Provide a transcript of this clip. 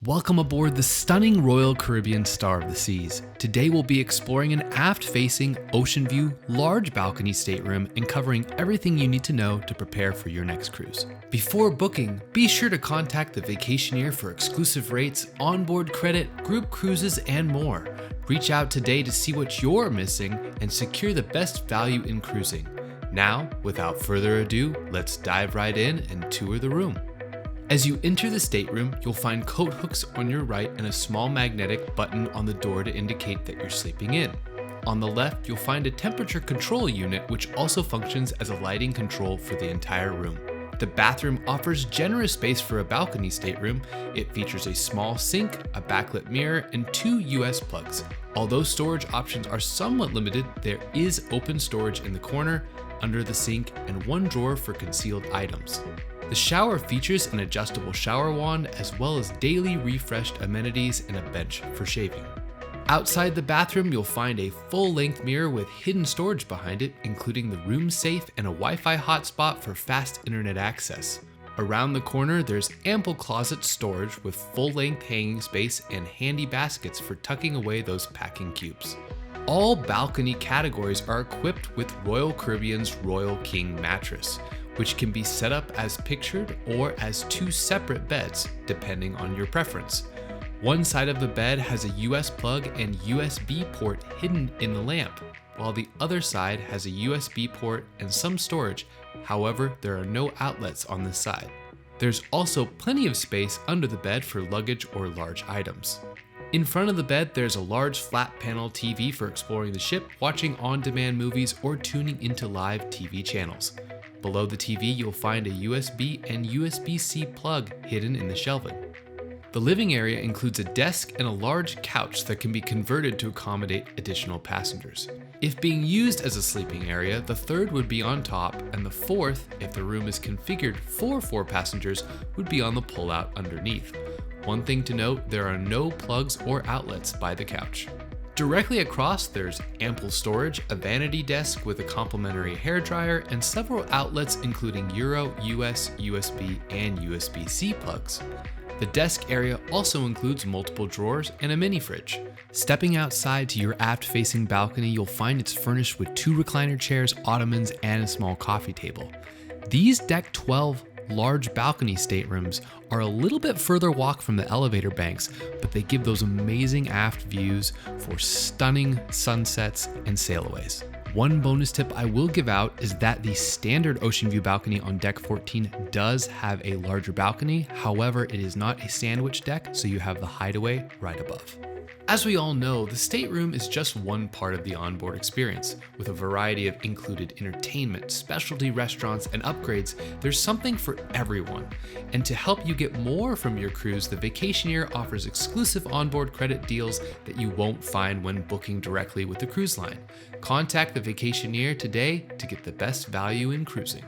Welcome aboard the stunning Royal Caribbean Star of the Seas. Today we'll be exploring an aft-facing, ocean view, large balcony stateroom and covering everything you need to know to prepare for your next cruise. Before booking, be sure to contact the Vacationeer for exclusive rates, onboard credit, group cruises, and more. Reach out today to see what you're missing and secure the best value in cruising. Now, without further ado, let's dive right in and tour the room. As you enter the stateroom, you'll find coat hooks on your right and a small magnetic button on the door to indicate that you're sleeping in. On the left, you'll find a temperature control unit which also functions as a lighting control for the entire room. The bathroom offers generous space for a balcony stateroom. It features a small sink, a backlit mirror, and 2 US plugs. Although storage options are somewhat limited, there is open storage in the corner, under the sink, and 1 drawer for concealed items. The shower features an adjustable shower wand as well as daily refreshed amenities and a bench for shaving. Outside the bathroom, you'll find a full-length mirror with hidden storage behind it, including the room safe and a Wi-Fi hotspot for fast internet access. Around the corner, there's ample closet storage with full-length hanging space and handy baskets for tucking away those packing cubes. All balcony categories are equipped with Royal Caribbean's Royal King mattress, which can be set up as pictured or as 2 separate beds, depending on your preference. One side of the bed has a US plug and USB port hidden in the lamp, while the other side has a USB port and some storage. However, there are no outlets on this side. There's also plenty of space under the bed for luggage or large items. In front of the bed, there's a large flat panel TV for exploring the ship, watching on-demand movies, or tuning into live TV channels. Below the TV, you'll find a USB and USB-C plug hidden in the shelving. The living area includes a desk and a large couch that can be converted to accommodate additional passengers. If being used as a sleeping area, the third would be on top, and the fourth, if the room is configured for 4 passengers, would be on the pullout underneath. One thing to note, there are no plugs or outlets by the couch. Directly across, there's ample storage, a vanity desk with a complimentary hairdryer, and several outlets including Euro, US, USB, and USB-C plugs. The desk area also includes multiple drawers and a mini fridge. Stepping outside to your aft-facing balcony, you'll find it's furnished with 2 recliner chairs, ottomans, and a small coffee table. These Deck 12 large balcony staterooms are a little bit further walk from the elevator banks, but they give those amazing aft views for stunning sunsets and sailaways. One bonus tip I will give out is that the standard ocean view balcony on deck 14 does have a larger balcony. However, it is not a sandwich deck, so you have the hideaway right above. As we all know, the stateroom is just one part of the onboard experience. With a variety of included entertainment, specialty restaurants, and upgrades, there's something for everyone. And to help you get more from your cruise, the Vacationeer offers exclusive onboard credit deals that you won't find when booking directly with the cruise line. Contact the Vacationeer today to get the best value in cruising.